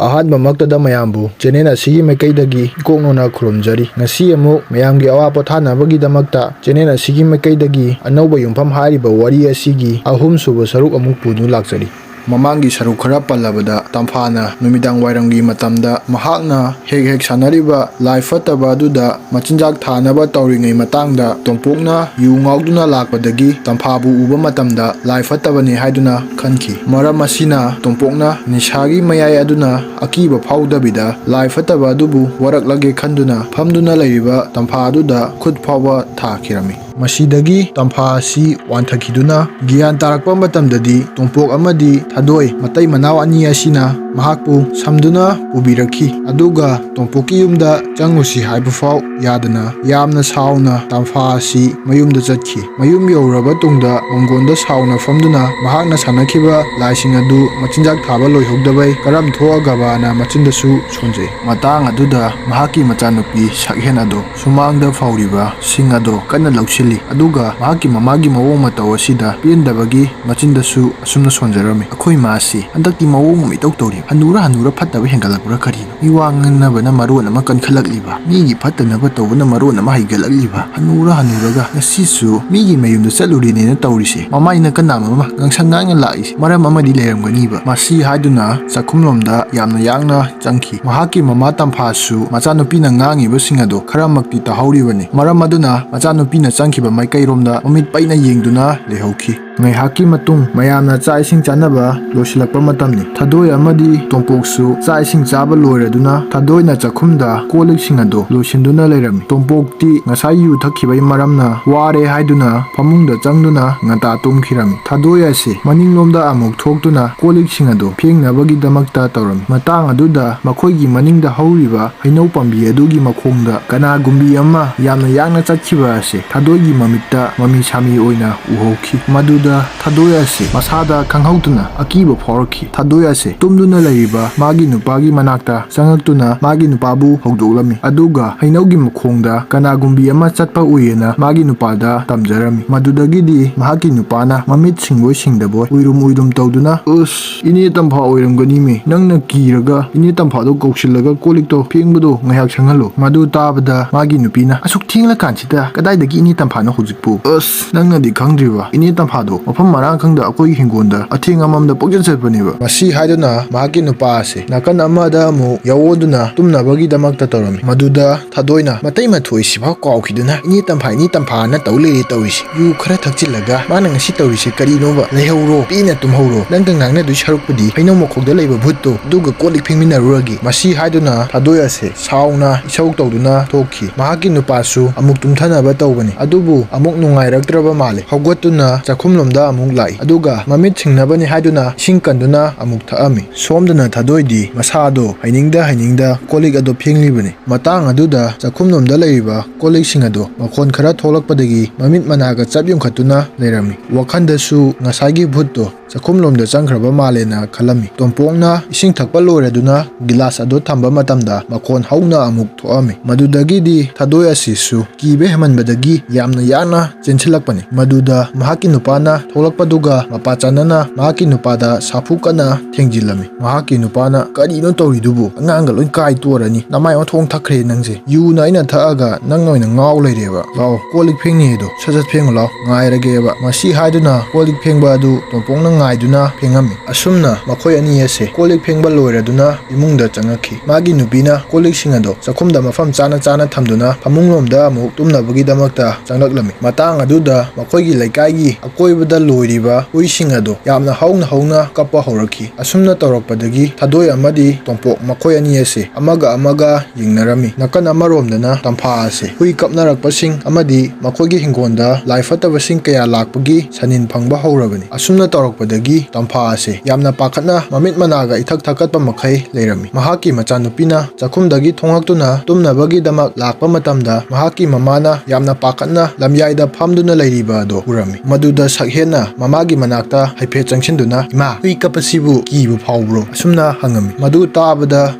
ꯑꯍꯥꯟꯕꯃꯛꯇꯗ ꯃꯌꯥꯝꯕꯨ ꯆꯦꯅꯦꯜ ꯑꯁꯤꯒꯤ ꯃꯥꯏꯀꯩꯗꯒꯤ ꯏꯀꯣꯛꯅꯅ ꯈꯨꯔꯨꯝꯖꯔꯤ꯫ ꯉꯁꯤ ꯑꯃꯨꯛ ꯃꯌꯥꯝꯒꯤ ꯑꯋꯥ ꯄꯣꯊꯥꯅꯕꯒꯤꯗꯃꯛꯇ ꯆꯦꯅꯦꯜ ꯑꯁꯤꯒꯤ ꯃꯥꯏꯀꯩꯗꯒꯤ ꯑꯅꯧꯕ ꯌꯨꯝꯐꯝ ꯍꯥꯏꯔꯤꯕ ꯋꯥꯔꯤ ꯑꯁꯤꯒꯤ ꯑꯍꯨꯝꯁꯨꯕ ꯁꯔꯨꯛ ꯑꯃꯨꯛ ꯄꯨꯗꯨꯅ ꯂꯥꯛꯆꯔꯤ꯫ ꯃꯃꯥꯡꯒꯤ ꯁꯔꯨꯛ ꯈꯔ ꯄꯜꯂꯕꯗ ꯇꯝꯐꯥꯅ ꯅꯨꯃꯤꯗꯥꯡ ꯋꯥꯏꯔꯝꯒꯤ ꯃꯇꯝꯗ ꯃꯍꯥꯛꯅ ꯍꯦꯛ ꯁꯥꯟꯅꯔꯤꯕ ꯂꯥꯏ ꯐꯠꯇꯕ ꯑꯗꯨꯗ ꯃꯆꯤꯟꯖꯥꯛ ꯊꯥꯅꯕ ꯇꯧꯔꯤꯉꯩ ꯃꯇꯥꯡꯗ ꯇꯣꯝꯄꯣꯛꯅ ꯌꯨ ꯉꯥꯎꯗꯨꯅ ꯂꯥꯛꯄꯗꯒꯤ ꯇꯝꯐꯥꯕꯨ ꯎꯕ ꯃꯇꯝꯗ ꯂꯥꯏ ꯐꯠꯇꯕꯅꯤ ꯍꯥꯏꯗꯨꯅ ꯈꯟꯈꯤ꯫ ꯃꯔꯝ ꯑꯁꯤꯅ ꯇꯣꯝꯄꯣꯛꯅ ꯅꯤꯁꯥꯒꯤ ꯃꯌꯥꯏ ꯑꯗꯨꯅ ꯑꯀꯤꯕ ꯐꯥꯎꯗꯕꯤꯗ ꯂꯥꯏ ꯐꯠꯇꯕ ꯑꯗꯨꯕꯨ ꯋꯥꯔꯛꯂꯒꯦ ꯈꯟꯗꯨꯅ ꯐꯝꯗꯨꯅ ꯂꯩꯔꯤꯕ ꯇꯝꯐꯥ ꯑꯗꯨꯗ ꯈꯨꯠ ꯐꯥꯎꯕ ꯊꯥꯈꯤꯔꯝꯃꯤ꯫ ꯃꯁꯤꯗꯒꯤ ꯇꯝꯐꯥ ꯑꯁꯤ ꯋꯥꯟꯊꯈꯤꯗꯨꯅ ꯒ꯭ꯌꯥꯟ ꯇꯥꯔꯛꯄ ꯃꯇꯝꯗꯗꯤ ꯇꯣꯝꯄꯣꯛ ꯑꯃꯗꯤ ꯊꯥꯗꯣꯏ ꯃꯇꯩ ꯃꯅꯥꯎ ꯑꯅꯤ ꯑꯁꯤꯅ ꯃꯍꯥꯛꯄꯨ ꯁꯝꯗꯨꯅ ꯄꯨꯕꯤꯔꯛꯈꯤ꯫ ꯑꯗꯨꯒ ꯇꯣꯝꯄꯣꯛꯀꯤ ꯌꯨꯝꯗ ꯆꯪꯉꯨꯁꯤ ꯍꯥꯏꯕꯐꯥꯎ ꯌꯥꯗꯅ ꯌꯥꯝꯅ ꯁꯥꯎꯅ ꯇꯝꯐꯥ ꯑꯁꯤ ꯃꯌꯨꯝꯗ ꯆꯠꯈꯤ꯫ ꯃꯌꯨꯝ ꯌꯧꯔꯕ ꯇꯨꯡꯗ ꯃꯪꯒꯣꯟꯗ ꯁꯥꯎꯅ ꯐꯝꯗꯨꯅ ꯃꯍꯥꯛꯅ ꯁꯥꯟꯅꯈꯤꯕ ꯂꯥꯏꯁꯤꯡ ꯑꯗꯨ ꯃꯆꯤꯟꯖꯥꯛ ꯊꯥꯕ ꯂꯣꯏꯍꯧꯗꯕꯩ ꯀꯔꯝ ꯊꯣꯛꯑꯒꯕꯅ ꯃꯆꯤꯟꯗꯁꯨ ꯁꯣꯟꯖꯩ꯫ ꯃꯇꯥꯡ ꯑꯗꯨꯗ ꯃꯍꯥꯛꯀꯤ ꯃꯆꯥꯅꯨꯄꯤ ꯁꯛꯍꯦꯟ ꯑꯗꯣ ꯁꯨꯃꯥꯡꯗ ꯐꯧꯔꯤꯕ ꯁꯤꯡ ꯑꯗꯣ ꯀꯟꯅ ꯂꯧꯁꯤꯜꯂꯤ꯫ ꯑꯗꯨꯒ ꯃꯍꯥꯛꯀꯤ ꯃꯃꯥꯒꯤ ꯃꯑꯣꯡ ꯃꯇꯧ ꯑꯁꯤꯗ ꯄꯦꯟꯗꯕꯒꯤ ꯃꯆꯤꯟꯗꯁꯨ ꯑꯁꯨꯝꯅ ꯁꯣꯟꯖꯔꯝꯃꯤ꯫ ꯑꯩꯈꯣꯏ ꯃꯥꯁꯤ ꯍꯟꯗꯛꯇꯤ ꯃꯑꯣꯡ ꯑꯃ ꯏꯇꯧ ꯇꯧꯔꯤ꯫ ꯍꯟꯅꯨꯔ ꯐꯠꯇꯕ ꯍꯦꯟꯒꯠꯂꯛꯄ꯭ꯔꯥ ꯀꯔꯤꯅꯣ? ꯃꯤꯋꯥ ꯉꯥꯡꯅꯕꯅ ꯃꯔꯣꯟ ꯑꯃ ꯀꯟꯈꯠꯂꯛꯂꯤꯕ, ꯃꯤꯒꯤ ꯐꯠꯇꯅꯕ ꯇꯧꯕꯅ ꯃꯔꯣꯟ ꯑꯃ ꯍꯩꯒꯠꯂꯛꯂꯤꯕ, ꯍꯟꯅꯨꯔꯒ ꯉꯁꯤꯁꯨ ꯃꯤꯒꯤ ꯃꯌꯨꯝꯗ ꯆꯠꯂꯨꯔꯤꯅꯦꯅ ꯇꯧꯔꯤꯁꯦ꯫ ꯃꯃꯥꯏ ꯅꯀꯟꯅꯥꯝ ꯑꯃ ꯉꯥꯡꯁꯪ ꯉꯥꯡꯅ ꯂꯥꯛꯏꯁꯦ ꯃꯔꯝ ꯑꯃꯗꯤ ꯂꯩꯔꯝꯒꯅꯤꯕ꯫ ꯃꯁꯤ ꯍꯥꯏꯗꯨꯅ ꯆꯥꯛꯈꯨꯝꯂꯣꯝꯗ ꯌꯥꯝꯅ ꯌꯥꯡꯅ ꯆꯪꯈꯤ꯫ ꯃꯍꯥꯛꯀꯤ ꯃꯃꯥ ꯇꯝꯐꯥꯁꯨ ꯃꯆꯥꯅꯨꯄꯤꯅ ꯉꯥꯡꯉꯤꯕꯁꯤꯡ ꯑꯗꯣ ꯈꯔꯃꯛꯇꯤ ꯇꯥꯍꯧꯔꯤꯕꯅꯤ꯫ ꯃꯔꯝ ꯑꯗꯨꯅ ꯃꯆꯥꯅꯨꯄꯤꯅ ꯆꯪꯈꯤꯕ ꯃꯥꯏꯀꯩꯔꯣꯝꯗ ꯃꯃꯤꯠ ꯄꯩꯅ ꯌꯦꯡꯗꯨꯅ ꯂꯩꯍꯧꯈꯤ꯫ ꯉꯥꯏꯍꯥꯛꯀꯤ ꯃꯇꯨꯡ ꯃꯌꯥꯝꯅ ꯆꯥꯛ ꯏꯁꯤꯡ ꯆꯥꯅꯕ ꯂꯣꯏꯁꯤꯜꯂꯛꯄ ꯃꯇꯝꯅꯤ꯫ ꯊꯥꯗꯣꯏ ꯑꯃꯗꯤ ꯇꯣꯝꯄꯣꯛꯁꯨ ꯆꯥꯛ ꯏꯁꯤꯡ ꯆꯥꯕ ꯂꯣꯏꯔꯗꯨꯅ ꯊꯥꯗꯣꯏꯅ ꯆꯥꯛꯈꯨꯝꯗ ꯀꯣꯜꯂꯤꯛꯁꯤꯡ ꯑꯗꯨ ꯂꯣꯏꯁꯤꯟꯗꯨꯅ ꯂꯩꯔꯝꯃꯤ꯫ ꯇꯣꯝꯄꯣꯛꯇꯤ ꯉꯁꯥꯏ ꯌꯨ ꯊꯛꯈꯤꯕꯩ ꯃꯔꯝꯅ ꯋꯥꯔꯦ ꯍꯥꯏꯗꯨꯅ ꯐꯃꯨꯡꯗ ꯆꯪꯗꯨꯅ ꯉꯟꯇꯥ ꯇꯨꯝꯈꯤꯔꯝꯃꯤ꯫ ꯊꯥꯗꯣꯏ ꯑꯁꯤ ꯃꯅꯤꯡꯂꯣꯝꯗ ꯑꯃꯨꯛ ꯊꯣꯛꯇꯨꯅ ꯀꯣꯜꯂꯤꯛꯁꯤꯡ ꯑꯗꯨ ꯐꯦꯡꯅꯕꯒꯤꯗꯃꯛꯇ ꯇꯧꯔꯝꯃꯤ꯫ ꯃꯇꯥꯡ ꯑꯗꯨꯗ ꯃꯈꯣꯏꯒꯤ ꯃꯅꯤꯡꯗ ꯍꯧꯔꯤꯕ ꯍꯩꯅꯧ ꯄꯥꯝꯕꯤ ꯑꯗꯨꯒꯤ ꯃꯈꯣꯡꯗ ꯀꯅꯥꯒꯨꯝꯕꯤ ꯑꯃ ꯌꯥꯝꯅ ꯌꯥꯡꯅ ꯆꯠꯈꯤꯕ ꯑꯁꯤ ꯊꯥꯗꯣꯏꯒꯤ ꯃꯃꯤꯠꯇ ꯃꯃꯤ ꯁꯥꯃꯤ ꯑꯣꯏꯅ ꯎꯍꯧꯈꯤ꯫ ꯃꯗꯨꯗ ꯊꯥꯗꯣꯏ ꯑꯁꯤ ꯃꯁꯥꯗ ꯈꯪꯍꯧꯗꯅ ꯑꯀꯤꯕ ꯐꯥꯎꯔꯛꯈꯤ꯫ ꯊꯥꯗꯣꯏ ꯑꯁꯤ ꯇꯨꯝꯗꯨꯅ ꯂꯩꯔꯤꯕ ꯃꯥꯒꯤ ꯅꯨꯄꯥꯒꯤ ꯃꯅꯥꯛꯇ ꯆꯪꯉꯛꯇꯨꯅ ꯃꯥꯒꯤ ꯅꯨꯄꯥꯕꯨ ꯍꯧꯗꯣꯛꯂꯝꯃꯤ꯫ ꯑꯗꯨꯒ ꯍꯩꯅꯧꯒꯤ ꯃꯈꯣꯡꯗ ꯀꯅꯥꯒꯨꯝꯕꯤ ꯑꯃ ꯆꯠꯄ ꯎꯏꯌꯦꯅ ꯃꯥꯒꯤ ꯅꯨꯄꯥꯗ ꯇꯝꯖꯔꯝꯃꯤ꯫ ꯃꯗꯨꯗꯒꯤꯗꯤ ꯃꯍꯥꯛꯀꯤ ꯅꯨꯄꯥꯅ ꯃꯃꯤꯠ ꯁꯤꯡꯕꯣꯏ ꯁꯤꯡꯗꯕꯣꯏ ꯎꯏꯔꯨꯝ ꯇꯧꯗꯨꯅ "ꯑꯁ ꯏꯅꯦ ꯇꯝꯐꯥ ꯑꯣꯏꯔꯝꯒꯅꯤꯃꯤ, ꯅꯪꯅ ꯀꯤꯔꯒ ꯏꯅꯦ ꯇꯝꯐꯥꯗꯣ ꯀꯧꯁꯤꯜꯂꯒ ꯀꯣꯜꯂꯤꯛꯇꯣ ꯐꯦꯡꯕꯗꯣ ꯉꯥꯏꯍꯥꯛ ꯁꯪꯍꯜꯂꯣ." ꯃꯗꯨ ꯇꯥꯕꯗ ꯃꯥꯒꯤ ꯅꯨꯄꯤꯅ "ꯑꯁꯨꯛ ꯊꯦꯡꯂꯀꯥꯟꯁꯤꯗ ꯀꯗꯥꯏꯗꯒꯤ ꯏꯅꯦ ꯇꯝꯐꯥꯅꯣ ꯍꯧꯖꯤꯛꯄꯨ? ꯑꯁ ꯅꯪꯅꯗꯤ ꯈꯪꯗ꯭ꯔꯤꯕ, ꯏꯅꯦ ꯇꯝꯐꯥꯗꯣ ꯃꯐꯝ ꯃꯔꯥꯡ ꯈꯪꯗ ꯑꯩꯈꯣꯏꯒꯤ ꯍꯤꯡꯒꯣꯜꯗ ꯑꯊꯦꯡ ꯑꯃꯝꯗ ꯄꯪꯆꯠ ꯆꯠꯄꯅꯦꯕ." ꯃꯁꯤ ꯍꯥꯏꯗꯨꯅ ꯃꯍꯥꯛꯀꯤ ꯅꯨꯄꯥ ꯑꯁꯤ ꯅꯥꯀꯟ ꯑꯃꯗ ꯑꯃꯨꯛ ꯌꯥꯑꯣꯗꯨꯅ ꯇꯨꯝꯅꯕꯒꯤꯗꯃꯛꯇ ꯇꯧꯔꯝꯃꯤ꯫ ꯃꯗꯨꯗ ꯊꯥꯗꯣꯏꯅ "ꯃꯇꯩ ꯃꯊꯣꯏꯁꯤꯐꯥꯎ ꯀꯥꯎꯈꯤꯗꯨꯅ ꯏꯅꯦ ꯇꯝꯐꯥꯅ ꯇꯧ ꯂꯩꯔꯦ ꯇꯧꯔꯤꯁꯤ꯫ ꯌꯨ ꯈꯔ ꯊꯛꯆꯤꯜꯂꯒ ꯃꯥꯅ ꯉꯁꯤ ꯇꯧꯔꯤꯁꯤ ꯀꯔꯤꯅꯣꯕ? ꯂꯩꯍꯧꯔꯣ, ꯄꯦꯟꯅ ꯇꯨꯝꯍꯧꯔꯣ, ꯅꯪꯒ ꯉꯥꯡꯅꯗꯣꯏ ꯁꯔꯨꯛꯄꯨꯗꯤ ꯍꯩꯅꯧ ꯃꯈꯣꯡꯗ ꯂꯩꯕ ꯚꯨꯠꯇꯣ ꯑꯗꯨꯒ ꯀꯣꯜꯂꯤꯛ ꯐꯦꯡꯃꯤꯟꯅꯔꯨꯔꯒꯦ." ꯃꯁꯤ ꯍꯥꯏꯗꯨꯅ ꯊꯥꯗꯣꯏ ꯑꯁꯤ ꯁꯥꯎꯅ ꯏꯁꯧ ꯇꯧꯗꯨꯅ ꯊꯣꯛꯈꯤ꯫ ꯃꯍꯥꯛꯀꯤ ꯅꯨꯄꯥꯁꯨ ꯑꯃꯨꯛ ꯇꯨꯝꯊꯅꯕ ꯇꯧꯕꯅꯤ, ꯑꯗꯨꯕꯨ ꯑꯃꯨꯛ ꯅꯨꯡꯉꯥꯏꯔꯛꯇ꯭ꯔꯕ ꯃꯥꯜꯂꯤ꯫ ꯍꯧꯒꯠꯇꯨꯅ ꯆꯥꯛꯈꯨꯝꯂꯣꯝꯗ ꯑꯃꯨꯛ ꯂꯥꯛꯏ꯫ ꯑꯗꯨꯒ ꯃꯃꯤꯠ ꯁꯤꯡꯅꯕꯅꯤ ꯍꯥꯏꯗꯨꯅ ꯏꯁꯤꯡ ꯀꯟꯗꯨꯅ ꯑꯃꯨꯛ ꯊꯛꯑꯝꯃꯤ꯫ ꯁꯣꯝꯗꯅ ꯊꯥꯗꯣꯏꯗꯤ ꯃꯁꯥꯗꯣ ꯍꯩꯅꯤꯡꯗ ꯀꯣꯜꯂꯤꯛ ꯑꯗꯨ ꯐꯦꯡꯂꯤꯕꯅꯤ꯫ ꯃꯇꯥꯡ ꯑꯗꯨꯗ ꯆꯥꯛꯈꯨꯝꯂꯣꯝꯗ ꯂꯩꯔꯤꯕ ꯀꯣꯜꯂꯤꯛꯁꯤꯡ ꯑꯗꯨ ꯃꯈꯣꯟ ꯈꯔ ꯊꯣꯛꯂꯛꯄꯗꯒꯤ ꯃꯃꯤꯠ ꯃꯅꯥꯒ ꯆꯞ ꯌꯨꯡꯈꯠꯇꯨꯅ ꯂꯩꯔꯝꯃꯤ꯫ ꯋꯥꯈꯟꯗꯁꯨ ꯉꯁꯥꯏꯒꯤ ꯚꯨꯠꯇꯣ ꯆꯥꯛꯈꯨꯝꯂꯣꯝꯗ ꯆꯪꯈ꯭ꯔꯕ ꯃꯥꯜꯂꯦꯅ ꯈꯜꯂꯝꯃꯤ꯫ ꯇꯣꯝꯄꯣꯛꯅ ꯏꯁꯤꯡ ꯊꯛꯄ ꯂꯣꯏꯔꯗꯨꯅ ꯒꯤꯂꯥꯁ ꯑꯗꯨ ꯊꯝꯕ ꯃꯇꯝꯗ ꯃꯈꯣꯟ ꯍꯧꯅ ꯑꯃꯨꯛ ꯊꯣꯛꯑꯝꯃꯤ꯫ ꯃꯗꯨꯗꯒꯤꯗꯤ ꯊꯥꯗꯣꯏ ꯑꯁꯤꯁꯨ ꯀꯤꯕ ꯍꯦꯟꯃꯟꯕꯗꯒꯤ ꯌꯥꯝꯅ ꯌꯥꯡꯅ ꯆꯦꯟꯁꯤꯜꯂꯛꯄꯅꯤ꯫ ꯃꯗꯨꯗ ꯃꯍꯥꯛꯀꯤ ꯅꯨꯄꯥꯅ ꯊꯣꯛꯂꯛꯄꯗꯨꯒ ꯃꯄꯥ ꯆꯥꯟꯅꯅ ꯃꯍꯥꯛꯀꯤ ꯅꯨꯄꯥꯗ ꯁꯥꯐꯨ ꯀꯟꯅ ꯊꯦꯡꯖꯤꯜꯂꯝꯃꯤ꯫ ꯃꯍꯥꯛꯀꯤ ꯅꯨꯄꯥꯅ "ꯀꯔꯤꯅꯣ ꯇꯧꯔꯤꯗꯨꯕꯨ? ꯑꯉꯥꯡꯒ ꯂꯣꯏ ꯀꯥꯏ ꯇꯣꯔꯅꯤ, ꯅꯃꯥꯏ ꯃꯊꯣꯡ ꯊꯛꯈ꯭ꯔꯦ ꯅꯪꯁꯦ꯫ ꯌꯨꯅ ꯑꯩꯅ ꯊꯛꯑꯒ ꯅꯪꯅ ꯑꯣꯏꯅ ꯉꯥꯎ ꯂꯩꯔꯦꯕ꯫ ꯂꯥꯎ ꯀꯣꯜꯂꯤꯛ ꯐꯦꯡꯅꯤꯗꯣ ꯁꯠ ꯐꯦꯡꯉꯨ ꯂꯥꯎ, ꯉꯥꯏꯔꯒꯦꯕ." ꯃꯁꯤ ꯍꯥꯏꯗꯨꯅ ꯀꯣꯜꯂꯤꯛ ꯐꯦꯡꯕ ꯑꯗꯨ ꯇꯣꯝꯄꯣꯛꯅ ꯉꯥꯏꯗꯨꯅ ꯐꯦꯡꯉꯝꯃꯤ꯫ ꯑꯁꯨꯝꯅ ꯃꯈꯣꯏ ꯑꯅꯤ ꯑꯁꯤ ꯀꯣꯜꯂꯤꯛ ꯐꯦꯡꯕ ꯂꯣꯏꯔꯗꯨꯅ ꯏꯃꯨꯡꯗ ꯆꯪꯉꯛꯈꯤ꯫ ꯃꯥꯒꯤ ꯅꯨꯄꯤꯅ ꯀꯣꯜꯂꯤꯛꯁꯤꯡ ꯑꯗꯨ ꯆꯥꯛꯈꯨꯝꯗ ꯃꯐꯝ ꯆꯥꯅ ꯊꯝꯗꯨꯅ ꯐꯃꯨꯡꯂꯣꯝꯗ ꯑꯃꯨꯛ ꯇꯨꯝꯅꯕꯒꯤꯗꯃꯛꯇ ꯆꯪꯂꯛꯂꯝꯃꯤ꯫ ꯃꯇꯥꯡ ꯑꯗꯨꯗ ꯃꯈꯣꯏꯒꯤ ꯂꯩꯀꯥꯏꯒꯤ ꯑꯀꯣꯏꯕꯗ ꯂꯣꯏꯔꯤꯕ ꯍꯨꯏꯁꯤꯡ ꯑꯗꯨ ꯌꯥꯝꯅ ꯍꯧꯅ ꯀꯞꯄ ꯍꯧꯔꯛꯈꯤ꯫ ꯑꯁꯨꯝꯅ ꯇꯧꯔꯛꯄꯗꯒꯤ ꯊꯥꯗꯣꯏ ꯑꯃꯗꯤ ꯇꯣꯝꯄꯣꯛ ꯃꯈꯣꯏ ꯑꯅꯤ ꯑꯁꯤ ꯑꯃꯒ ꯌꯦꯡꯅꯔꯝꯃꯤ꯫ ꯅꯥꯀꯟ ꯑꯃꯔꯣꯝꯗꯅ ꯇꯝꯐꯥ ꯑꯁꯤ ꯍꯨꯏ ꯀꯞꯅꯔꯛꯄꯁꯤꯡ ꯑꯃꯗꯤ ꯃꯈꯣꯏꯒꯤ ꯍꯤꯡꯒꯣꯜꯗ ꯂꯥꯏ ꯐꯠꯇꯕꯁꯤꯡ ꯀꯌꯥ ꯂꯥꯛꯄꯒꯤ ꯁꯅꯤꯟ ꯐꯪꯕ ꯍꯧꯔꯕꯅꯤ꯫ ꯑꯁꯨꯝꯅ ꯇꯧꯔꯛꯄꯗꯒꯤ ꯇꯝꯐꯥ ꯑꯁꯤ ꯌꯥꯝꯅ ꯄꯥꯈꯠꯅ ꯃꯃꯤꯠ ꯃꯅꯥꯒ ꯏꯊꯛ ꯊꯛꯀꯠꯄ ꯃꯈꯩ ꯂꯩꯔꯝꯃꯤ꯫ ꯃꯍꯥꯛꯀꯤ ꯃꯆꯥꯅꯨꯄꯤꯅ ꯆꯥꯛꯈꯨꯝꯗꯒꯤ ꯊꯣꯡꯂꯛꯇꯨꯅ ꯇꯨꯝꯅꯕꯒꯤꯗꯃꯛ ꯂꯥꯛꯄ ꯃꯇꯝꯗ ꯃꯍꯥꯛꯀꯤ ꯃꯃꯥꯅ ꯌꯥꯝꯅ ꯄꯥꯈꯠꯅ ꯂꯝꯌꯥꯏꯗ ꯐꯝꯗꯨꯅ ꯂꯩꯔꯤꯕ ꯑꯗꯨ ꯎꯔꯝꯃꯤ꯫ ꯃꯗꯨꯗ ꯁꯛꯍꯦꯟ ꯁꯛꯍꯦꯟꯅ ꯃꯃꯥꯒꯤ ꯃꯅꯥꯛꯇ ꯍꯥꯏꯐꯦꯠ ꯆꯪꯁꯤꯟꯗꯨꯅ ꯏꯃꯥ ꯍꯨꯏ ꯀꯞꯄꯁꯤꯕꯨ ꯀꯤꯕ ꯐꯥꯎꯕ꯭ꯔꯣ ꯑꯁꯨꯝꯅ ꯍꯪꯉꯝꯃꯤ꯫ ꯃꯗꯨ ꯇꯥꯕꯗ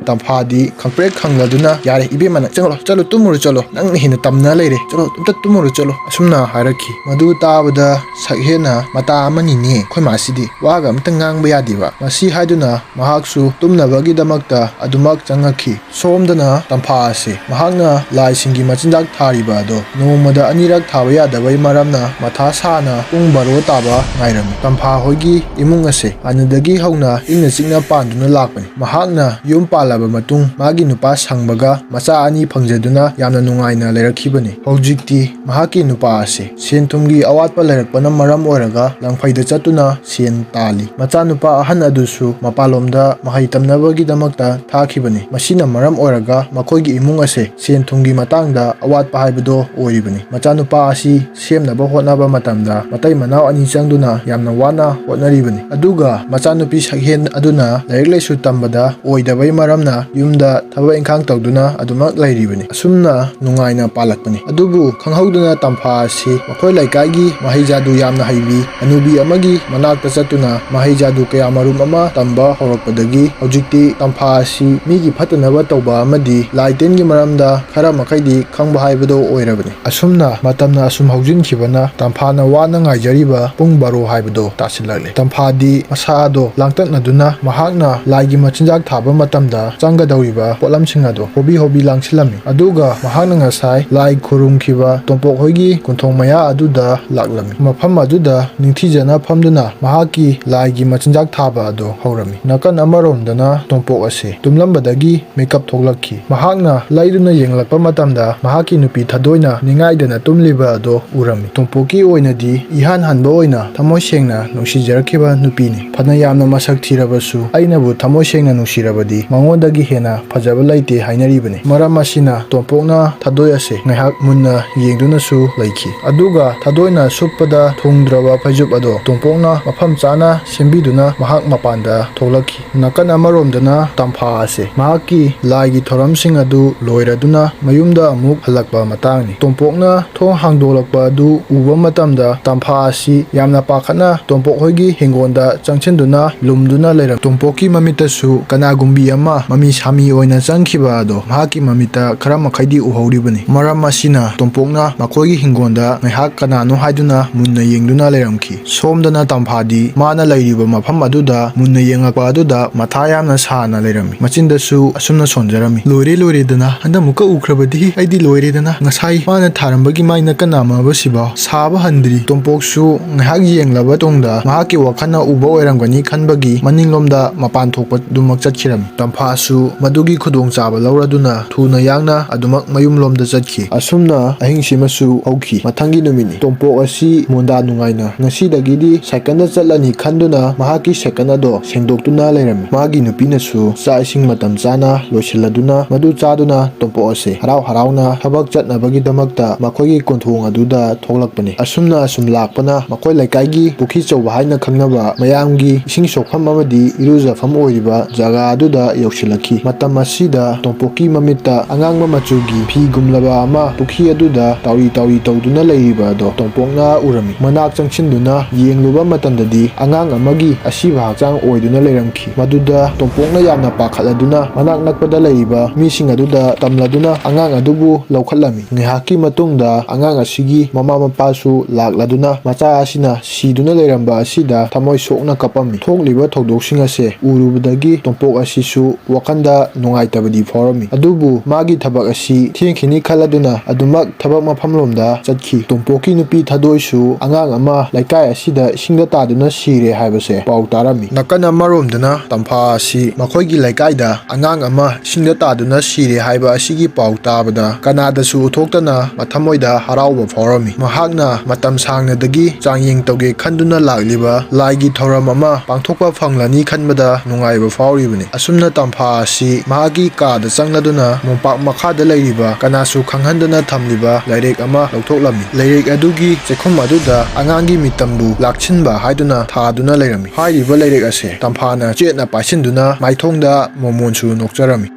ꯇꯝꯐꯥꯗꯤ ꯈꯪꯄ꯭ꯔꯦꯛ ꯈꯪꯂꯗꯨꯅ ꯌꯥꯔꯦ ꯏꯕꯦꯝꯃ ꯆꯠꯂꯣ ꯇꯨꯝꯃꯨꯔꯣ ꯆꯠꯂꯣ ꯅꯪꯅ ꯍꯦꯟꯅ ꯇꯝꯅ ꯂꯩꯔꯦ ꯆꯠꯂꯣ ꯑꯝꯇ ꯇꯨꯝꯃꯨꯔꯣ ꯆꯠꯂꯣ ꯑꯁꯨꯝꯅ ꯍꯥꯏꯔꯛꯈꯤ꯫ ꯃꯗꯨ ꯇꯥꯕꯗ ꯁꯛꯍꯦꯟꯅ ꯃꯇꯥ ꯑꯃꯅꯤꯅꯦ ꯑꯩꯈꯣꯏ ꯃꯥꯁꯤꯗꯤ ꯋꯥꯒ ꯑꯝꯇ ꯉꯥꯡꯕ ꯌꯥꯗꯦꯕ ꯃꯁꯤ ꯍꯥꯏꯗꯨꯅ ꯃꯍꯥꯛꯁꯨ ꯇꯨꯝꯅꯕꯒꯤꯗꯃꯛꯇ ꯑꯗꯨꯃꯛ ꯆꯪꯉꯛꯈꯤ꯫ ꯁꯣꯝꯗꯅ ꯇꯝꯐꯥ ꯑꯁꯤ ꯃꯍꯥꯛꯅ ꯂꯥꯏꯁꯤꯡꯒꯤ ꯃꯆꯤꯟꯖꯥꯛ ꯊꯥꯔꯤꯕ ꯑꯗꯣ ꯅꯣꯡꯃꯗ ꯑꯅꯤꯔꯛ ꯊꯥꯕ ꯌꯥꯗꯕꯩ ꯃꯔꯝꯅ ꯃꯊꯥ ꯁꯥꯅ ꯄꯨꯡ 12 ꯇꯥꯕ ꯉꯥꯏꯔꯝꯃꯤ꯫ ꯇꯝꯐꯥ ꯍꯣꯏꯒꯤ ꯏꯃꯨꯡ ꯑꯁꯦ ꯍꯥꯟꯅꯗꯒꯤ ꯍꯧꯅ ꯏꯪꯅ ꯆꯤꯛꯅ ꯄꯥꯟꯗꯨꯅ ꯂꯥꯛꯄꯅꯤ꯫ ꯃꯍꯥꯛꯅ ꯌꯨꯝ ꯄꯥꯜꯂꯕ ꯃꯇꯨꯡ ꯃꯥꯒꯤ ꯅꯨꯄꯥ ꯁꯪꯕꯒ ꯃꯆꯥ 2 ꯐꯪꯖꯗꯨꯅ ꯌꯥꯝꯅ ꯅꯨꯡꯉꯥꯏꯅ ꯂꯩꯔꯛꯈꯤꯕꯅꯤ꯫ ꯍꯧꯖꯤꯛꯇꯤ ꯃꯍꯥꯛꯀꯤ ꯅꯨꯄꯥ ꯑꯁꯤ ꯁꯦꯟ ꯊꯨꯝꯒꯤ ꯑꯋꯥꯠꯄ ꯂꯩꯔꯛꯄꯅ ꯃꯔꯝ ꯑꯣꯏꯔꯒ ꯂꯪꯐꯩꯗ ꯆꯠꯇꯨꯅ ꯁꯦꯟ ꯇꯥꯜꯂꯤ꯫ ꯃꯆꯥꯅꯨꯄꯥ ꯑꯍꯟ ꯑꯗꯨꯁꯨ ꯃꯄꯥꯟꯂꯣꯝꯗ ꯃꯍꯩ ꯇꯝꯅꯕꯒꯤꯗꯃꯛꯇ ꯊꯥꯈꯤꯕꯅꯤ꯫ ꯃꯁꯤꯅ ꯃꯔꯝ ꯑꯣꯏꯔꯒ ꯃꯈꯣꯏꯒꯤ ꯏꯃꯨꯡ ꯑꯁꯦ ꯁꯦꯟ ꯊꯨꯝꯒꯤ ꯃꯇꯥꯡꯗ ꯑꯋꯥꯠꯄ ꯍꯥꯏꯕꯗꯣ ꯑꯣꯏꯔꯤꯕꯅꯤ꯫ ꯃꯆꯥꯅꯨꯄꯥ ꯑꯁꯤ ꯁꯦꯝꯅꯕ ꯍꯣꯠꯅꯕ ꯃꯇꯝꯗ ꯃꯇꯩ ꯃꯅꯥꯎ 2 ꯆꯪꯗꯨꯅ ꯌꯥꯝꯅ ꯋꯥꯅ ꯍꯣꯠꯅꯔꯤꯕꯅꯤ꯫ ꯑꯗꯨꯒ ꯃꯆꯥꯅꯨꯄꯤ ꯁꯛꯍꯦꯟ ꯑꯗꯨꯅ ꯂꯥꯏꯔꯤꯛ ꯂꯥꯏꯁꯨ ꯇꯝꯕꯗ ꯑꯣꯏꯗꯕꯩ ꯃꯔꯝꯅ ꯌꯨꯝꯗ ꯊꯕꯛ ꯏꯪꯈꯥꯡ ꯇꯧꯗꯨꯅ ꯑꯗꯨꯃꯛ ꯂꯩꯔꯤꯕꯅꯤ꯫ ꯑꯁꯨꯝꯅ ꯅꯨꯡꯉꯥꯏꯅ ꯄꯥꯜꯂꯛꯄꯅꯤ꯫ ꯑꯗꯨꯕꯨ ꯈꯪꯍꯧꯗꯅ ꯇꯝꯐꯥ ꯑꯁꯤ ꯃꯈꯣꯏ ꯂꯩꯀꯥꯏꯒꯤ ꯃꯍꯩ ꯖꯥꯗꯨ ꯌꯥꯝꯅ ꯍꯩꯕꯤ ꯍꯅꯨꯕꯤ ꯑꯃꯒꯤ ꯃꯅꯥꯛꯇ ꯆꯠꯇꯨꯅ ꯃꯍꯩ ꯖꯥꯗꯨ ꯀꯌꯥꯃꯔꯨꯝ ꯑꯃ ꯇꯝꯕ ꯍꯧꯔꯛꯄꯗꯒꯤ ꯍꯧꯖꯤꯛꯇꯤ ꯇꯝꯐꯥ ꯑꯁꯤ ꯃꯤꯒꯤ ꯐꯠꯇꯅꯕ ꯇꯧꯕ ꯑꯃꯗꯤ ꯂꯥꯏ ꯇꯤꯟꯒꯤ ꯃꯔꯝꯗ ꯈꯔ ꯃꯈꯩꯗꯤ ꯈꯪꯕ ꯍꯥꯏꯕꯗꯣ ꯑꯣꯏꯔꯕꯅꯤ꯫ ꯑꯁꯨꯝꯅ ꯃꯇꯝꯅ ꯑꯁꯨꯝ ꯍꯧꯖꯤꯟꯈꯤꯕꯅ ꯇꯝꯐꯥꯅ ꯋꯥꯅ ꯉꯥꯏꯖꯔꯤꯕ ꯄꯨꯡ 12 ꯍꯥꯏꯕꯗꯣ ꯇꯥꯁꯤꯜꯂꯛꯂꯦ꯫ ꯇꯝꯐꯥꯗꯤ ꯃꯁꯥꯗꯣ ꯂꯥꯡꯇꯛꯅꯗꯨꯅ ꯃꯍꯥꯛꯅ ꯂꯥꯏꯒꯤ ꯃꯆꯤꯟꯖꯥꯛ ꯊꯥꯕ ꯃꯇꯝꯗ ꯆꯪꯒꯗꯧꯔꯤꯕ ꯄꯣꯠꯂꯝꯁꯤꯡ ꯑꯗꯣ ꯍꯣꯕꯤ ꯍꯣꯕꯤ ꯂꯥꯡꯁꯤꯜꯂꯝꯃꯤ꯫ ꯑꯗꯨꯒ ꯃꯍꯥꯛꯅ ꯉꯁꯥꯏ ꯂꯥꯏ ꯈꯨꯔꯨꯝꯈꯤꯕ ꯇꯣꯝꯄꯣꯛ ꯍꯣꯏꯒꯤ ꯀꯣꯟꯊꯣꯡ ꯃꯌꯥ ꯑꯗꯨꯗ ꯂꯥꯛꯂꯝꯃꯤ꯫ ꯃꯐꯝ ꯑꯗꯨꯗ ꯅꯤꯡꯊꯤꯖꯅ ꯐꯝꯗꯨꯅ ꯃꯍꯥꯛꯀꯤ ꯂꯥꯏꯒꯤ ꯃꯆꯤꯟꯖꯥꯛ ꯊꯥꯕ ꯑꯗꯣ ꯍꯧꯔꯝꯃꯤ꯫ ꯅꯥꯀꯟ ꯑꯃꯔꯣꯝꯗꯅ ꯇꯣꯝꯄꯣꯛ ꯑꯁꯤ ꯇꯨꯝꯂꯝꯕꯗꯒꯤ ꯃꯤꯀꯞ ꯊꯣꯛꯂꯛꯈꯤ꯫ ꯃꯍꯥꯛꯅ ꯂꯩꯗꯨꯅ ꯌꯦꯡꯂꯛꯄ ꯃꯇꯝꯗ ꯃꯍꯥꯛꯀꯤ ꯅꯨꯄꯤ ꯊꯗꯣꯏꯅ ꯅꯤꯡꯉꯥꯏꯗꯅ ꯇꯨꯝꯂꯤꯕ ꯑꯗꯣ ꯎꯔꯝꯃꯤ꯫ ꯇꯣꯝꯄꯣꯛꯀꯤ ꯑꯣꯏꯅꯗꯤ ꯏꯍꯥꯟ ꯍꯥꯟꯕ ꯑꯣꯏꯅ ꯊꯃꯣꯏ ꯁꯦꯡꯅ ꯅꯨꯡꯁꯤꯖꯔꯛꯈꯤꯕ ꯅꯨꯄꯤꯅꯤ꯫ ꯐꯅ ꯌꯥꯝꯅ ꯃꯁꯛ ꯊꯤꯔꯕꯁꯨ ꯑꯩꯅꯕꯨ ꯊꯃꯣꯏ ꯁꯦꯡꯅ ꯅꯨꯡꯁꯤꯔꯕꯗꯤ ꯃꯉꯣꯟꯗꯒꯤ ꯍꯦꯟꯅ ꯐꯖꯕ ꯂꯩꯇꯦ ꯍꯥꯏꯅꯔꯤꯕꯅꯤ꯫ ꯃꯔꯝ ꯑꯁꯤꯅ ꯇꯣꯝꯄꯣꯛꯅ ꯊꯗꯣꯏ ꯑꯁꯤ ꯉꯥꯏꯍꯥꯛ ꯃꯨꯟꯅ ꯌꯦꯡꯗꯨꯅꯁꯨ ꯂꯩꯈꯤ꯫ ꯑꯗꯨꯒ ꯊꯗꯣꯏꯅ ꯁꯨꯞꯄꯗ ꯊꯨꯡꯗ꯭ꯔꯕ ꯐꯩꯖꯨꯞ ꯑꯗꯣ ꯇꯣꯝꯄꯣꯛꯅ ꯃꯐꯝ ꯆꯥꯅ ꯁꯦꯝꯕꯤꯗꯨꯅ ꯃꯍꯥꯛ ꯃꯄꯥꯟꯗ ꯊꯣꯛꯂꯛꯈꯤ꯫ ꯅꯥꯀꯟ ꯑꯃꯔꯣꯝꯗꯅ ꯇꯝꯐꯥ ꯑꯁꯤ ꯃꯍꯥꯛꯀꯤ ꯂꯥꯏꯒꯤ ꯊꯧꯔꯝꯁꯤꯡ ꯑꯗꯨ ꯂꯣꯏꯔꯗꯨꯅ ꯃꯌꯨꯝꯗ ꯑꯃꯨꯛ ꯍꯜꯂꯛꯄ ꯃꯇꯥꯡꯅꯤ꯫ ꯇꯣꯝꯄꯣꯛꯅ ꯊꯣꯡ ꯍꯥꯡꯗꯣꯛꯂꯛꯄ ꯑꯗꯨ ꯎꯕ ꯃꯇꯝꯗ ꯇꯝꯐꯥ ꯑꯁꯤ ꯌꯥꯝꯅ ꯄꯥꯈꯠꯅ ꯇꯣꯝꯄꯣꯛ ꯍꯣꯏꯒꯤ ꯍꯤꯡꯒꯣꯜꯗ ꯆꯪꯁꯤꯟꯗꯨꯅ ꯂꯨꯝꯗꯨꯅ ꯂꯩꯔꯝꯃꯤ꯫ ꯇꯣꯝꯄꯣꯛꯀꯤ ꯃꯃꯤꯠꯇꯁꯨ ꯀꯅꯥꯒꯨꯝꯕꯤ ꯑꯃ ꯃꯃꯤ ꯁꯥꯃꯤ ꯑꯣꯏꯅ ꯆꯪꯈꯤꯕ ꯑꯗꯣ ꯃꯍꯥꯛꯀꯤ ꯃꯃꯤꯠꯇ ꯈꯔ ꯃꯈꯩꯗꯤ ꯎꯍꯧꯔꯤꯕꯅꯤ꯫ ꯃꯔꯝ ꯑꯁꯤꯅ ꯇꯣꯝꯄꯣꯛꯅ ꯃꯈꯣꯏꯒꯤ ꯍꯤꯡꯒꯣꯜꯗ ꯉꯥꯏꯍꯥꯛ ꯀꯅꯥꯅꯣ ꯍꯥꯏꯗꯨꯅ ꯃꯨꯟꯅ ꯌꯦꯡꯗꯨꯅ ꯂꯩꯔꯝꯈꯤ꯫ ꯁꯣꯝꯗꯅ ꯇꯝꯐꯥꯗꯤ ꯃꯥꯅ ꯂꯩꯔꯤꯕ ꯃꯐꯝ ꯑꯗꯨꯗ ꯃꯨꯟꯅ ꯌꯦꯡꯂꯛꯄ ꯑꯗꯨꯗ ꯃꯊꯥ ꯌꯥꯝꯅ ꯁꯥꯅ ꯂꯩꯔꯝꯃꯤ꯫ ꯃꯆꯤꯟꯗꯁꯨ ꯑꯁꯨꯝꯅ ꯁꯣꯟꯖꯔꯝꯃꯤ ꯂꯣꯏꯔꯦꯗꯅ ꯍꯟꯗꯛꯃꯨꯛꯀ ꯎꯈ꯭ꯔꯕꯗꯤ ꯑꯩꯗꯤ ꯂꯣꯏꯔꯦꯗꯅ ꯉꯁꯥꯏ ꯃꯥꯅ ꯊꯥꯔꯝꯕꯒꯤ ꯃꯥꯏ ꯅꯥꯀꯟ ꯅꯥꯝꯃꯕꯁꯤꯐꯥꯎ ꯁꯥꯕ ꯍꯟꯗ꯭ꯔꯤ꯫ ꯇꯣꯝꯄꯣꯛꯁꯨ ꯉꯥꯏꯍꯥꯛ ꯌꯦꯡꯂꯕ ꯇꯨꯡꯗ ꯃꯍꯥꯛꯀꯤ ꯋꯥꯈꯜꯅ ꯎꯕ ꯑꯣꯏꯔꯝꯒꯅꯤ ꯈꯟꯕꯒꯤ ꯃꯅꯤꯡꯂꯣꯝꯗ ꯃꯄꯥꯟ ꯊꯣꯛꯄꯗꯨꯃꯛ ꯆꯠꯈꯤꯔꯝꯃꯤ꯫ ꯇꯝꯐꯥꯁꯨ ꯃꯗꯨꯒꯤ ꯈꯨꯗꯣꯡꯆꯥꯕ ꯂꯧꯔꯗꯨꯅ ꯊꯨꯅ ꯌꯥꯡꯅ ꯑꯗꯨꯃꯛ ꯃꯌꯨꯝꯂꯣꯝꯗ ꯆꯠꯈꯤ꯫ ꯑꯁꯨꯝꯅ ꯑꯍꯤꯡꯁꯤꯃꯁꯨ ꯍꯧꯈꯤ꯫ ꯃꯊꯪꯒꯤ ꯅꯨꯃꯤꯠꯅꯤ꯫ ꯇꯣꯝꯄꯣꯛ ꯑꯁꯤ ꯃꯣꯟꯗꯥ ꯅꯨꯡꯉꯥꯏꯅ ꯉꯁꯤꯗꯒꯤꯗꯤ ꯁꯥꯏꯀꯜꯗ ꯆꯠꯂꯅꯤ ꯈꯟꯗꯨꯅ ꯃꯍꯥꯛꯀꯤ ꯁꯥꯏꯀꯜ ꯑꯗꯣ ꯁꯦꯡꯗꯣꯛꯇꯨꯅ ꯂꯩꯔꯝꯃꯤ꯫ ꯃꯥꯒꯤ ꯅꯨꯄꯤꯅꯁꯨ ꯆꯥꯛ ꯏꯁꯤꯡ ꯃꯇꯝ ꯆꯥꯅ ꯂꯣꯏꯁꯤꯜꯂꯗꯨꯅ ꯃꯗꯨ ꯆꯥꯗꯨꯅ ꯇꯣꯝꯄꯣꯛ ꯑꯁꯤ ꯍꯔꯥꯎ ꯍꯔꯥꯎꯅ ꯊꯕꯛ ꯆꯠꯅꯕꯒꯤꯗꯃꯛꯇ ꯃꯈꯣꯏꯒꯤ ꯀꯣꯟꯊꯣꯡ ꯑꯗꯨꯗ ꯊꯣꯛꯂꯛꯄꯅꯤ꯫ ꯑꯁꯨꯝꯅ ꯑꯁꯨꯝ ꯂꯥꯛꯄꯅ ꯃꯈꯣꯏ ꯂꯩꯀꯥꯏꯒꯤ ꯄꯨꯈ꯭ꯔꯤꯆꯧꯕ ꯍꯥꯏꯅ ꯈꯪꯅꯕ ꯃꯌꯥꯝꯒꯤ ꯏꯁꯤꯡ ꯁꯣꯛꯐꯝ ꯑꯃꯗꯤ ꯏꯔꯨꯖꯐꯝ ꯑꯣꯏꯔꯤꯕ ꯖꯒꯥ ꯑꯗꯨꯗ ꯌꯧꯁꯤꯜꯂꯛꯈꯤ꯫ ꯃꯇꯝ ꯑꯁꯤꯗ ꯇꯣꯝꯄꯣꯛꯀꯤ ꯃꯃꯤꯠꯇ ꯑꯉꯥꯡꯕ ꯃꯆꯨꯒꯤ ꯐꯤꯒꯨꯝꯂꯕ ꯑꯃ ꯄꯨꯈ꯭ꯔꯤ ꯑꯗꯨꯗ ꯇꯥꯎꯔꯤ ꯇꯥꯎꯔꯤ ꯇꯧꯗꯨꯅ ꯂꯩꯔꯤꯕ ꯑꯗꯣ ꯇꯣꯝꯄꯣꯛꯅ ꯎꯔꯝꯃꯤ꯫ ꯃꯅꯥꯛ ꯆꯪꯁꯤꯟꯗꯨꯅ ꯌꯦꯡꯂꯨꯕ ꯃꯇꯝꯗꯗꯤ ꯑꯉꯥꯡ ꯑꯃꯒꯤ ꯑꯁꯤꯕ ꯍꯛꯆꯥꯡ ꯑꯣꯏꯗꯨꯅ ꯂꯩꯔꯝꯈꯤ꯫ ꯃꯗꯨꯗ ꯇꯣꯝꯄꯣꯛꯅ ꯌꯥꯝꯅ ꯄꯥꯈꯠꯂꯗꯨꯅ ꯃꯅꯥꯛ ꯅꯛꯄꯗ ꯂꯩꯔꯤꯕ ꯃꯤꯁꯤꯡ ꯑꯗꯨꯗ ꯇꯝꯂꯗꯨꯅ ꯑꯉꯥꯡ ꯑꯗꯨꯕꯨ ꯂꯧꯈꯠꯂꯝꯃꯤ꯫ ꯉꯥꯏꯍꯥꯛꯀꯤ ꯃꯇꯨꯡꯗ ꯑꯉꯥꯡ ꯑꯁꯤꯒꯤ ꯃꯃꯥ ꯃꯄꯥꯁꯨ ꯂꯥꯛꯂꯗꯨꯅ ꯃꯆꯥ ꯑꯁꯤꯅ ꯁꯤꯗꯨꯅ ꯂꯩꯔꯝꯕ ꯑꯁꯤꯗ ꯊꯃꯣꯏ ꯁꯣꯛꯅ ꯀꯞꯄꯝꯃꯤ꯫ ꯊꯣꯛꯂꯤꯕ ꯊꯧꯗꯣꯛꯁꯤꯡ ꯑꯁꯦ ꯎꯔꯨꯕꯗꯒꯤ ꯇꯣꯝꯄꯣꯛ ꯑꯁꯤꯁꯨ ꯋꯥꯈꯜꯗ ꯅꯨꯡꯉꯥꯏꯇꯕꯗꯤ ꯐꯥꯎꯔꯝꯃꯤ꯫ ꯑꯗꯨꯕꯨ ꯃꯥꯒꯤ ꯊꯕꯛ ꯑꯁꯤ ꯊꯦꯡꯈꯤꯅꯤ ꯈꯜꯂꯗꯨꯅ ꯑꯗꯨꯃꯛ ꯊꯕꯛ ꯃꯐꯝꯂꯣꯝꯗ ꯆꯠꯈꯤ꯫ ꯇꯣꯝꯄꯣꯛꯀꯤ ꯅꯨꯄꯤ ꯊꯗꯣꯏꯁꯨ ꯑꯉꯥꯡ ꯑꯃ ꯂꯩꯀꯥꯏ ꯑꯁꯤꯗ ꯏꯁꯤꯡꯗ ꯇꯥꯗꯨꯅ ꯁꯤꯔꯦ ꯍꯥꯏꯕꯁꯦ ꯄꯥꯎ ꯇꯥꯔꯝꯃꯤ꯫ ꯅꯥꯀꯟ ꯑꯃꯔꯣꯝꯗꯅ ꯇꯝꯐꯥ ꯑꯁꯤ ꯃꯈꯣꯏꯒꯤ ꯂꯩꯀꯥꯏꯗ ꯑꯉꯥꯡ ꯑꯃ ꯏꯁꯤꯡꯗ ꯇꯥꯗꯨꯅ ꯁꯤꯔꯦ ꯍꯥꯏꯕ ꯑꯁꯤꯒꯤ ꯄꯥꯎ ꯇꯥꯕꯗ ꯀꯅꯥꯗꯁꯨ ꯎꯊꯣꯛꯇꯅ ꯃꯊꯃꯣꯏꯗ ꯍꯔꯥꯎꯕ ꯐꯥꯎꯔꯝꯃꯤ꯫ ꯃꯍꯥꯛꯅ ꯃꯇꯝ ꯁꯥꯡꯅꯗꯒꯤ ꯆꯥꯡꯌꯦꯡ ꯇꯧꯒꯦ ꯈꯟꯗꯨꯅ ꯂꯥꯛꯂꯤꯕ ꯂꯥꯏꯒꯤ ꯊꯧꯔꯝ ꯑꯃ ꯄꯥꯡꯊꯣꯛꯄ ꯐꯪꯂꯅꯤ ꯈꯟꯕꯗ ꯅꯨꯡꯉꯥꯏꯕ ꯐꯥꯎꯔꯤꯕꯅꯤ꯫ ꯑꯁꯨꯝꯅ ꯇꯝꯐꯥ ꯑꯁꯤ ꯃꯍꯥꯛꯀꯤ ꯀꯥꯗ ꯆꯪꯂꯗꯨꯅ ꯃꯣꯝꯄꯥꯛ ꯃꯈꯥꯗ ꯂꯩꯔꯤꯕ ꯀꯅꯥꯁꯨ ꯈꯪꯍꯟꯗꯅ ꯊꯝꯂꯤꯕ ꯂꯥꯏꯔꯤꯛ ꯑꯃ ꯂꯧꯊꯣꯛꯂꯝꯃꯤ꯫ ꯂꯥꯏꯔꯤꯛ ꯑꯗꯨꯒꯤ ꯆꯦꯛꯈꯨꯝ ꯑꯗꯨꯗ ꯑꯉꯥꯡꯒꯤ ꯃꯤꯇꯝꯕꯨ ꯂꯥꯛꯁꯤꯟꯕ ꯍꯥꯏꯗꯨꯅ ꯊꯥꯗꯨꯅ ꯂꯩꯔꯝꯃꯤ꯫ ꯍꯥꯏꯔꯤꯕ ꯂꯥꯏꯔꯤꯛ ꯑꯁꯦ ꯇꯝꯐꯥꯅ ꯆꯦꯠꯅ ꯄꯥꯏꯁꯤꯟꯗꯨꯅ ꯃꯥꯏꯊꯣꯡꯗ ꯃꯣꯃꯣꯟꯁꯨ ꯅꯣꯛꯆꯔꯝꯃꯤ꯫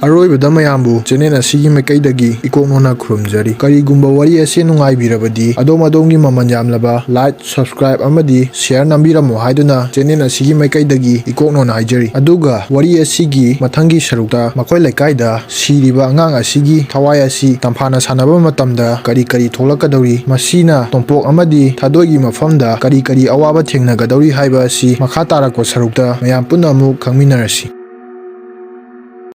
ꯑꯔꯣꯏꯕꯗ ꯃꯌꯥꯝꯕꯨ ꯆꯦꯅꯦꯜ ꯑꯁꯤꯒꯤ ꯃꯥꯏꯀꯩꯗꯒꯤ ꯏꯀꯣꯛꯅꯣꯅ ꯈꯨꯔꯨꯝꯖꯔꯤ꯫ ꯀꯔꯤꯒꯨꯝꯕ ꯋꯥꯔꯤ ꯑꯁꯤ ꯅꯨꯡꯉꯥꯏꯕꯤꯔꯕꯗꯤ ꯑꯗꯣꯝꯒꯤ ꯃꯃꯜ ꯌꯥꯝꯂꯕ ꯂꯥꯏꯛ, ꯁꯕꯁꯀ꯭ꯔꯥꯏꯕ ꯑꯃꯗꯤ ꯁꯦꯌꯔ ꯅꯝꯕꯤꯔꯝꯃꯨ ꯍꯥꯏꯗꯨꯅ ꯆꯦꯅꯦꯜ ꯑꯁꯤꯒꯤ ꯃꯥꯏꯀꯩꯗꯒꯤ ꯏꯀꯣꯛꯅꯣꯅ ꯍꯥꯏꯖꯔꯤ꯫ ꯑꯗꯨꯒ ꯋꯥꯔꯤ ꯑꯁꯤꯒꯤ ꯃꯊꯪꯒꯤ ꯁꯔꯨꯛꯇ ꯃꯈꯣꯏ ꯂꯩꯀꯥꯏꯗ ꯁꯤꯔꯤꯕ ꯑꯉꯥꯡ ꯑꯁꯤꯒꯤ ꯊꯋꯥꯏ ꯑꯁꯤ ꯇꯝꯐꯥꯅ ꯁꯥꯟꯅꯕ ꯃꯇꯝꯗ ꯀꯔꯤ ꯊꯣꯛꯂꯛꯀꯗꯧꯔꯤ, ꯃꯁꯤꯅ ꯇꯣꯝꯄꯣꯛ ꯑꯃꯗꯤ ꯊꯥꯗꯣꯏꯒꯤ ꯃꯐꯝꯗ ꯀꯔꯤ ꯑꯋꯥꯕ ꯊꯦꯡꯅꯒꯗꯧꯔꯤ ꯍꯥꯏꯕ ꯑꯁꯤ ꯃꯈꯥ ꯇꯥꯔꯛꯄ ꯁꯔꯨꯛꯇ ꯃꯌꯥꯝ ꯄꯨꯟꯅ ꯑꯃꯨꯛ ꯈꯪꯃꯤꯟꯅꯔꯁꯤ꯫